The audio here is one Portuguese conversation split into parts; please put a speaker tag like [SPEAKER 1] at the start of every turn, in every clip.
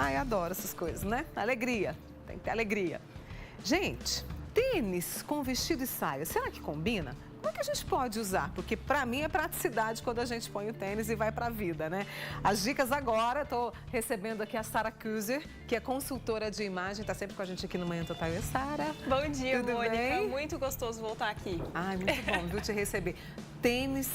[SPEAKER 1] Ai, adoro essas coisas, né? Alegria, tem que ter alegria. Gente, tênis com vestido e saia, será que combina? Como é que a gente pode usar? Porque para mim é praticidade quando a gente põe o tênis e vai para a vida, né? As dicas agora, estou recebendo aqui a Sara Kuser, que é consultora de imagem, está sempre com a gente aqui no Manhã Total. E Sara?
[SPEAKER 2] Bom dia,
[SPEAKER 1] tudo
[SPEAKER 2] Mônica.
[SPEAKER 1] Bem?
[SPEAKER 2] Muito gostoso voltar aqui.
[SPEAKER 1] Ai, muito bom, viu, te receber. Tênis,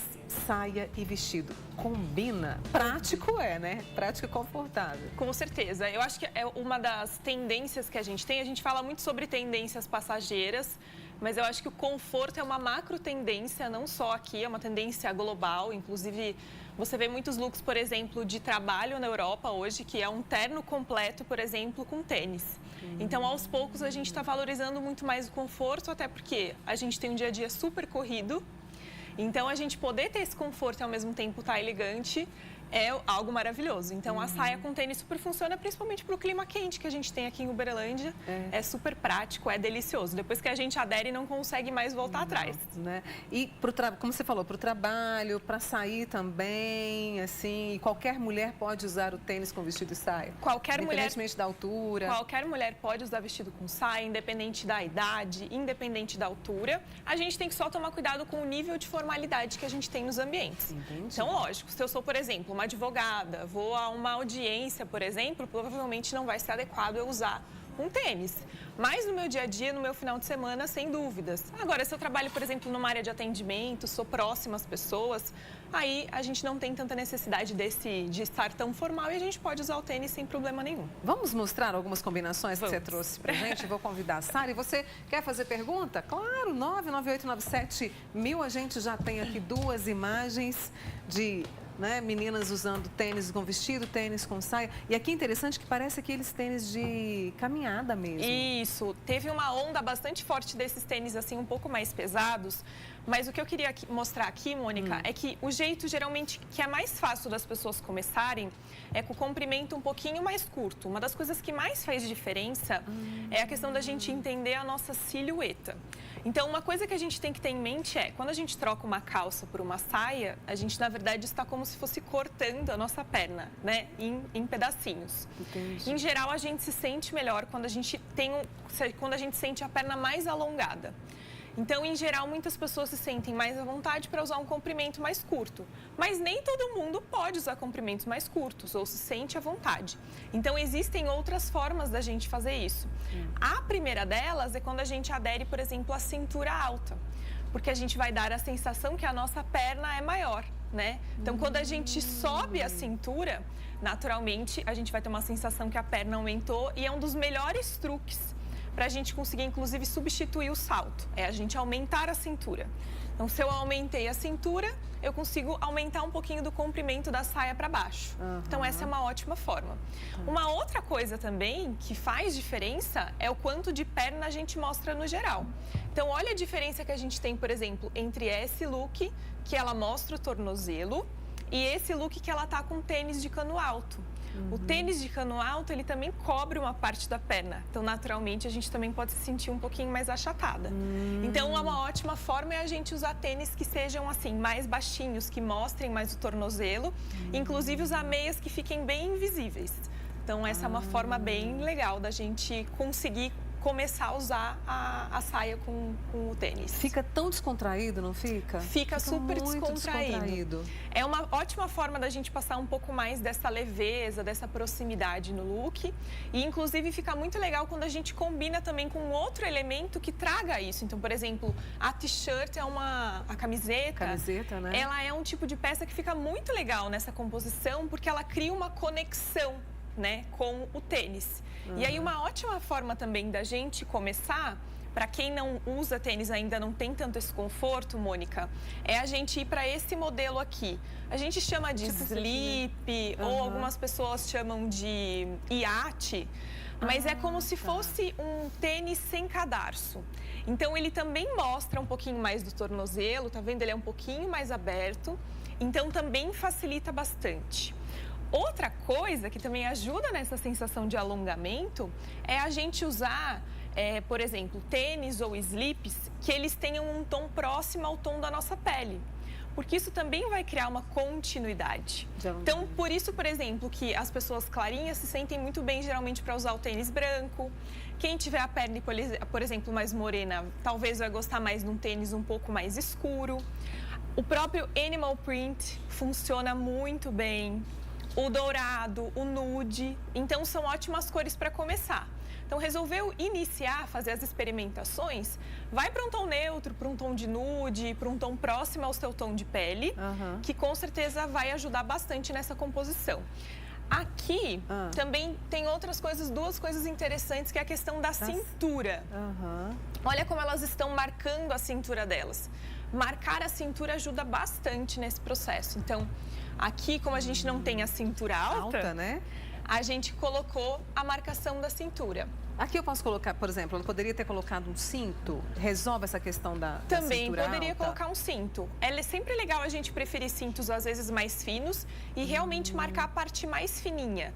[SPEAKER 1] saia e vestido. Combina? Prático né? Prático e confortável.
[SPEAKER 2] Com certeza. Eu acho que é uma das tendências que a gente tem. A gente fala muito sobre tendências passageiras, mas eu acho que o conforto é uma macro tendência, não só aqui, é uma tendência global. Inclusive, você vê muitos looks, por exemplo, de trabalho na Europa hoje, que é um terno completo, por exemplo, com tênis. Então, aos poucos, a gente está valorizando muito mais o conforto, até porque a gente tem um dia a dia super corrido. Então, a gente poder ter esse conforto e ao mesmo tempo estar elegante é algo maravilhoso. Então, a saia com tênis super funciona, principalmente para o clima quente que a gente tem aqui em Uberlândia. É super prático, é delicioso. Depois que a gente adere, não consegue mais voltar atrás.
[SPEAKER 1] Né? E, como você falou, para o trabalho, para sair também, assim, qualquer mulher pode usar o tênis com vestido e saia? Independentemente da altura?
[SPEAKER 2] Qualquer mulher pode usar vestido com saia, independente da idade, independente da altura. A gente tem que só tomar cuidado com o nível de formalidade que a gente tem nos ambientes.
[SPEAKER 1] Entendi.
[SPEAKER 2] Então, lógico, se eu sou, por exemplo, uma advogada, vou a uma audiência, por exemplo, provavelmente não vai ser adequado eu usar um tênis. Mas no meu dia a dia, no meu final de semana, sem dúvidas. Agora, se eu trabalho, por exemplo, numa área de atendimento, sou próxima às pessoas, aí a gente não tem tanta necessidade de estar tão formal e a gente pode usar o tênis sem problema nenhum.
[SPEAKER 1] Vamos mostrar algumas combinações que você trouxe pra gente? Vou convidar a Sara. E você quer fazer pergunta? Claro, 99897.000. A gente já tem aqui duas imagens de... meninas usando tênis com vestido, tênis com saia. E aqui é interessante que parece aqueles tênis de caminhada mesmo.
[SPEAKER 2] Isso. Teve uma onda bastante forte desses tênis assim um pouco mais pesados. Mas o que eu queria mostrar aqui, Mônica, é que o jeito geralmente que é mais fácil das pessoas começarem é com o comprimento um pouquinho mais curto. Uma das coisas que mais faz diferença é a questão da gente entender a nossa silhueta. Então, uma coisa que a gente tem que ter em mente é, quando a gente troca uma calça por uma saia, a gente, na verdade, está como se fosse cortando a nossa perna, né, em pedacinhos.
[SPEAKER 1] Entendi.
[SPEAKER 2] Em geral, a gente se sente melhor quando a gente sente a perna mais alongada. Então, em geral, muitas pessoas se sentem mais à vontade para usar um comprimento mais curto. Mas nem todo mundo pode usar comprimentos mais curtos ou se sente à vontade. Então, existem outras formas da gente fazer isso. A primeira delas é quando a gente adere, por exemplo, à cintura alta. Porque a gente vai dar a sensação que a nossa perna é maior, né? Então, quando a gente sobe a cintura, naturalmente, a gente vai ter uma sensação que a perna aumentou e é um dos melhores truques para a gente conseguir, inclusive, substituir o salto. É a gente aumentar a cintura. Então, se eu aumentei a cintura, eu consigo aumentar um pouquinho do comprimento da saia para baixo. Então, essa é uma ótima forma. Uma outra coisa também que faz diferença é o quanto de perna a gente mostra no geral. Então, olha a diferença que a gente tem, por exemplo, entre esse look, que ela mostra o tornozelo, e esse look que ela tá com tênis de cano alto. O tênis de cano alto, ele também cobre uma parte da perna. Então, naturalmente, a gente também pode se sentir um pouquinho mais achatada. Então, uma ótima forma é a gente usar tênis que sejam, assim, mais baixinhos, que mostrem mais o tornozelo. Inclusive, usar meias que fiquem bem invisíveis. Então, essa é uma forma bem legal da gente conseguir começar a usar a saia com o tênis.
[SPEAKER 1] Fica tão descontraído, não fica?
[SPEAKER 2] Fica super descontraído. É uma ótima forma da gente passar um pouco mais dessa leveza, dessa proximidade no look. E, inclusive, fica muito legal quando a gente combina também com outro elemento que traga isso. Então, por exemplo, a t-shirt a camiseta.
[SPEAKER 1] Camiseta, né?
[SPEAKER 2] Ela é um tipo de peça que fica muito legal nessa composição, porque ela cria uma conexão, né, com o tênis. E aí uma ótima forma também da gente começar, para quem não usa tênis ainda, não tem tanto esse conforto, Mônica, é a gente ir para esse modelo aqui. A gente chama de slip, ou algumas pessoas chamam de iate, mas é como se fosse um tênis sem cadarço. Então ele também mostra um pouquinho mais do tornozelo, tá vendo? Ele é um pouquinho mais aberto, então também facilita bastante. Outra coisa que também ajuda nessa sensação de alongamento é a gente usar, por exemplo, tênis ou slips que eles tenham um tom próximo ao tom da nossa pele. porque isso também vai criar uma continuidade. Então, por isso, por exemplo, que as pessoas clarinhas se sentem muito bem, geralmente, para usar o tênis branco. Quem tiver a pele, por exemplo, mais morena, talvez vai gostar mais de um tênis um pouco mais escuro. O próprio Animal Print funciona muito bem. O dourado, o nude. Então, são ótimas cores para começar. Então, resolveu iniciar, fazer as experimentações, vai para um tom neutro, para um tom de nude, para um tom próximo ao seu tom de pele, que com certeza vai ajudar bastante nessa composição. Aqui também tem outras coisas, duas coisas interessantes, que é a questão da cintura. Olha como elas estão marcando a cintura delas. Marcar a cintura ajuda bastante nesse processo. Então, aqui, como a gente não tem a cintura alta, né? A gente colocou a marcação da cintura.
[SPEAKER 1] Aqui eu posso colocar, por exemplo, eu poderia ter colocado um cinto? Resolve essa questão da cintura alta?
[SPEAKER 2] Também poderia colocar um cinto. É sempre legal a gente preferir cintos, às vezes, mais finos e realmente marcar a parte mais fininha.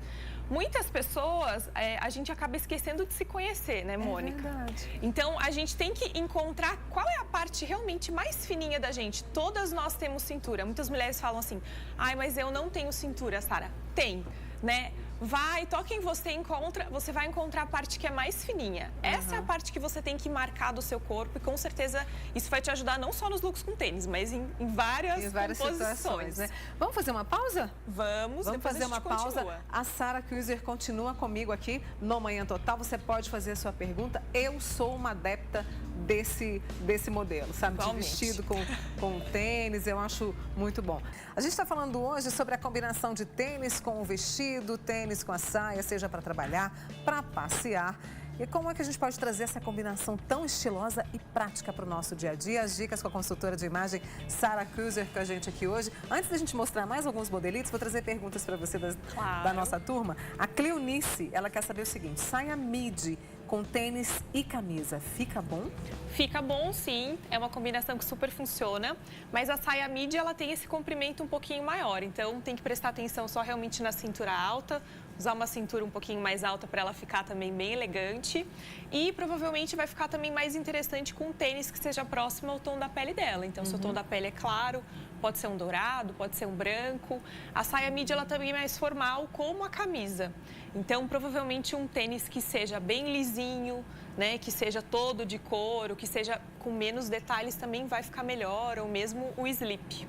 [SPEAKER 2] Muitas pessoas, a gente acaba esquecendo de se conhecer, né, Mônica?
[SPEAKER 1] É verdade.
[SPEAKER 2] Então, a gente tem que encontrar qual é a parte realmente mais fininha da gente. Todas nós temos cintura. Muitas mulheres falam assim, ai, mas eu não tenho cintura, Sara. Tem, né? Vai, toca em você, você vai encontrar a parte que é mais fininha. Essa é a parte que você tem que marcar do seu corpo e com certeza isso vai te ajudar não só nos looks com tênis, mas em várias composições.
[SPEAKER 1] Né? Vamos fazer uma pausa?
[SPEAKER 2] Vamos
[SPEAKER 1] fazer uma pausa. A Sara Cruiser continua comigo aqui no Manhã Total. Você pode fazer a sua pergunta. Eu sou uma adepta desse modelo, sabe? De vestido com tênis, eu acho muito bom. A gente está falando hoje sobre a combinação de tênis com o vestido, tênis com a saia, seja para trabalhar, para passear. E como é que a gente pode trazer essa combinação tão estilosa e prática para o nosso dia a dia? As dicas com a consultora de imagem Sara Cruiser com a gente aqui hoje. Antes da gente mostrar mais alguns modelitos, vou trazer perguntas para você da nossa turma. A Cleonice, ela quer saber o seguinte, saia midi com tênis e camisa, fica bom?
[SPEAKER 2] Fica bom, sim. É uma combinação que super funciona. Mas a saia midi, ela tem esse comprimento um pouquinho maior. Então, tem que prestar atenção só realmente na cintura alta. Usar uma cintura um pouquinho mais alta para ela ficar também bem elegante. E provavelmente vai ficar também mais interessante com um tênis que seja próximo ao tom da pele dela. Então, se o tom da pele é claro, pode ser um dourado, pode ser um branco. A saia midi, ela também é mais formal, como a camisa. Então, provavelmente um tênis que seja bem lisinho, né? Que seja todo de couro, que seja com menos detalhes também vai ficar melhor. Ou mesmo o slip.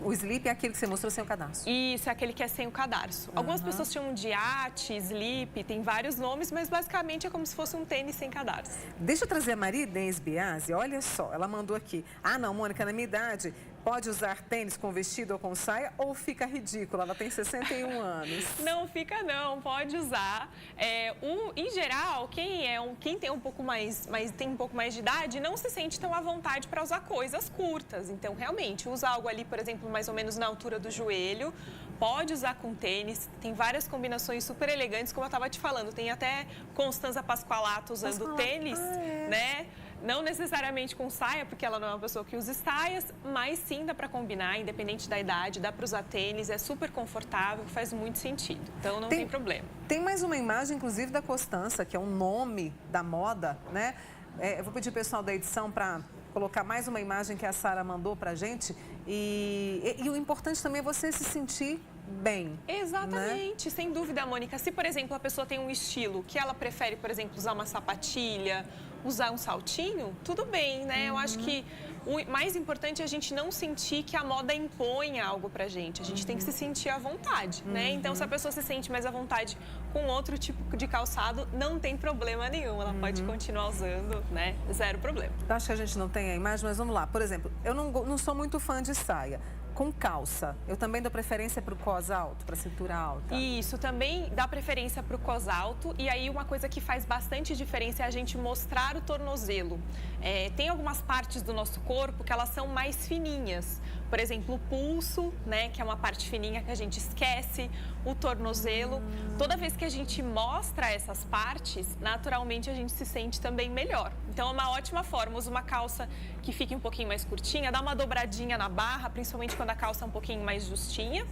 [SPEAKER 1] O slip é aquele que você mostrou sem o cadarço?
[SPEAKER 2] Isso, é aquele que é sem o cadarço. Algumas pessoas chamam de ate, slip, tem vários nomes, mas basicamente é como se fosse um tênis sem cadarço.
[SPEAKER 1] Deixa eu trazer a Maria Inês Biasi, olha só, ela mandou aqui. Ah, não, Mônica, na minha idade, pode usar tênis com vestido ou com saia ou fica ridícula? Ela tem 61 anos.
[SPEAKER 2] Não fica não, pode usar. Em geral, quem tem um pouco mais de idade, não se sente tão à vontade para usar coisas curtas. Então, realmente, usa algo ali, por exemplo, mais ou menos na altura do joelho. Pode usar com tênis, tem várias combinações super elegantes, como eu estava te falando. Tem até Constanza Pasqualato usando tênis, né? Não necessariamente com saia, porque ela não é uma pessoa que usa saias, mas sim dá para combinar, independente da idade, dá para usar tênis, é super confortável, faz muito sentido. Então não tem problema.
[SPEAKER 1] Tem mais uma imagem, inclusive, da Constanza, que é um nome da moda, né? Eu vou pedir ao pessoal da edição para colocar mais uma imagem que a Sara mandou para a gente. E o importante também é você se sentir bem.
[SPEAKER 2] Exatamente, né? Sem dúvida, Mônica. Se, por exemplo, a pessoa tem um estilo que ela prefere, por exemplo, usar uma sapatilha, usar um saltinho, tudo bem, né? Eu acho que o mais importante é a gente não sentir que a moda impõe algo pra gente. A gente tem que se sentir à vontade, né? Então, se a pessoa se sente mais à vontade com outro tipo de calçado, não tem problema nenhum. Ela pode continuar usando, né? Zero problema.
[SPEAKER 1] Eu acho que a gente não tem a imagem, mas vamos lá. Por exemplo, eu não sou muito fã de saia. Com calça, eu também dou preferência para o cos alto, para a cintura alta?
[SPEAKER 2] Isso, também dá preferência para o cos alto. E aí, uma coisa que faz bastante diferença é a gente mostrar o tornozelo. Tem algumas partes do nosso corpo que elas são mais fininhas. Por exemplo, o pulso, né, que é uma parte fininha que a gente esquece, o tornozelo. Toda vez que a gente mostra essas partes, naturalmente a gente se sente também melhor. Então, é uma ótima forma. Usa uma calça que fique um pouquinho mais curtinha, dá uma dobradinha na barra, principalmente quando da calça um pouquinho mais justinha.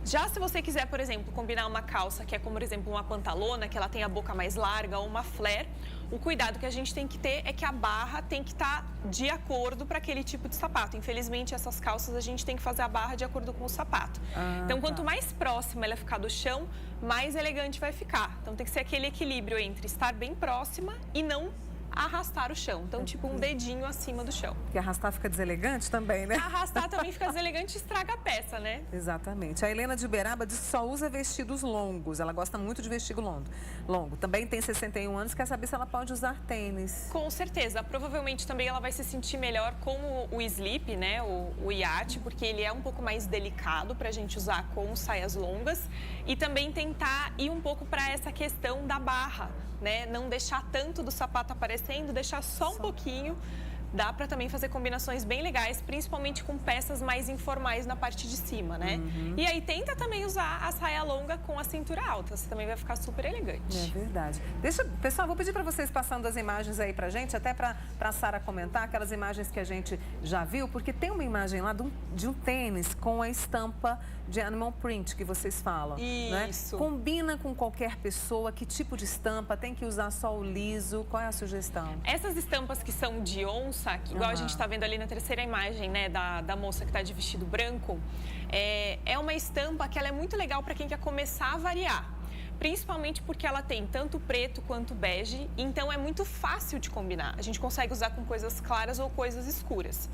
[SPEAKER 2] Já se você quiser, por exemplo, combinar uma calça que é como, por exemplo, uma pantalona, que ela tem a boca mais larga ou uma flare, o cuidado que a gente tem que ter é que a barra tem que estar de acordo para aquele tipo de sapato. Infelizmente, essas calças a gente tem que fazer a barra de acordo com o sapato. Então, quanto mais próxima ela ficar do chão, mais elegante vai ficar. Então, tem que ser aquele equilíbrio entre estar bem próxima e não arrastar o chão. Então, tipo um dedinho acima do chão.
[SPEAKER 1] Porque arrastar fica deselegante também, né?
[SPEAKER 2] Arrastar também fica deselegante e estraga a peça, né?
[SPEAKER 1] Exatamente. A Helena de Uberaba diz que só usa vestidos longos. Ela gosta muito de vestido longo. Também tem 61 anos, quer saber se ela pode usar tênis.
[SPEAKER 2] Com certeza. Provavelmente também ela vai se sentir melhor com o slip, né? O iate, porque ele é um pouco mais delicado pra gente usar com saias longas. E também tentar ir um pouco para essa questão da barra, né? Não deixar tanto do sapato aparecendo, deixar só um pouquinho. Dá para também fazer combinações bem legais, principalmente com peças mais informais na parte de cima, né? E aí tenta também usar a saia longa com a cintura alta, você também vai ficar super elegante.
[SPEAKER 1] É verdade. Pessoal, vou pedir para vocês passando as imagens aí pra gente, até para a Sara comentar aquelas imagens que a gente já viu, porque tem uma imagem lá de um tênis com a estampa de animal print que vocês falam.
[SPEAKER 2] Isso.
[SPEAKER 1] Né? Combina com qualquer pessoa, que tipo de estampa, tem que usar só o liso, qual é a sugestão?
[SPEAKER 2] Essas estampas que são de onça, que, igual a gente está vendo ali na terceira imagem, né, da moça que está de vestido branco, é uma estampa que ela é muito legal para quem quer começar a variar. Principalmente porque ela tem tanto preto quanto bege, então é muito fácil de combinar. A gente consegue usar com coisas claras ou coisas escuras.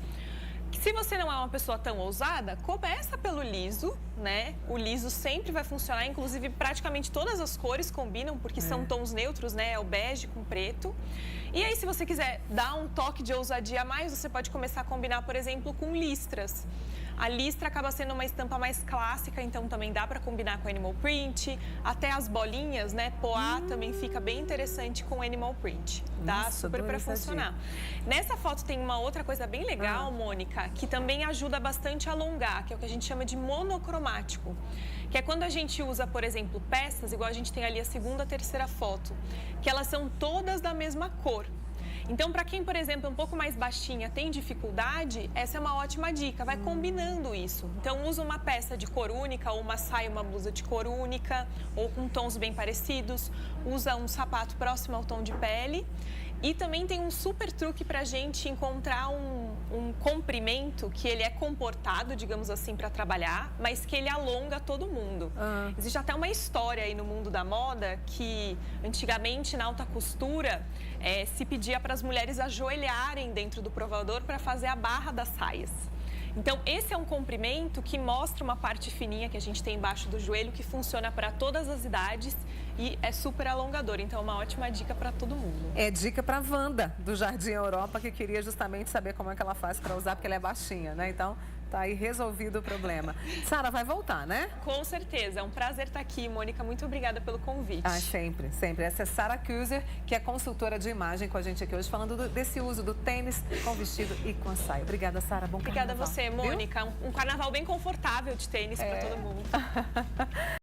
[SPEAKER 2] Se você não é uma pessoa tão ousada, começa pelo liso, né? O liso sempre vai funcionar, inclusive praticamente todas as cores combinam, porque são tons neutros, né? É o bege com preto. E aí, se você quiser dar um toque de ousadia a mais, você pode começar a combinar, por exemplo, com listras. A listra acaba sendo uma estampa mais clássica, então também dá para combinar com animal print. Até as bolinhas, né? Poá também fica bem interessante com animal print. Dá super para funcionar. Nessa foto tem uma outra coisa bem legal, Mônica, que também ajuda bastante a alongar, que é o que a gente chama de monocromático. Que é quando a gente usa, por exemplo, peças, igual a gente tem ali a segunda, a terceira foto, que elas são todas da mesma cor. Então, para quem, por exemplo, é um pouco mais baixinha, tem dificuldade, essa é uma ótima dica, vai combinando isso. Então, usa uma peça de cor única, ou uma saia, uma blusa de cor única, ou com tons bem parecidos, usa um sapato próximo ao tom de pele. E também tem um super truque para a gente encontrar um comprimento que ele é comportado, digamos assim, para trabalhar, mas que ele alonga todo mundo. Existe até uma história aí no mundo da moda que antigamente na alta costura se pedia para as mulheres ajoelharem dentro do provador para fazer a barra das saias. Então, esse é um comprimento que mostra uma parte fininha que a gente tem embaixo do joelho, que funciona para todas as idades e é super alongador. Então, é uma ótima dica para todo mundo.
[SPEAKER 1] É dica para Wanda, do Jardim Europa, que queria justamente saber como é que ela faz para usar, porque ela é baixinha, né? Então, tá aí resolvido o problema. Sara, vai voltar, né?
[SPEAKER 2] Com certeza. É um prazer estar aqui, Mônica. Muito obrigada pelo convite.
[SPEAKER 1] Sempre, sempre. Essa é Sara Kuser, que é consultora de imagem com a gente aqui hoje, falando desse uso do tênis com vestido e com a saia. Obrigada, Sara. Bom carnaval.
[SPEAKER 2] Obrigada a você, Mônica. Um carnaval bem confortável de tênis para todo mundo.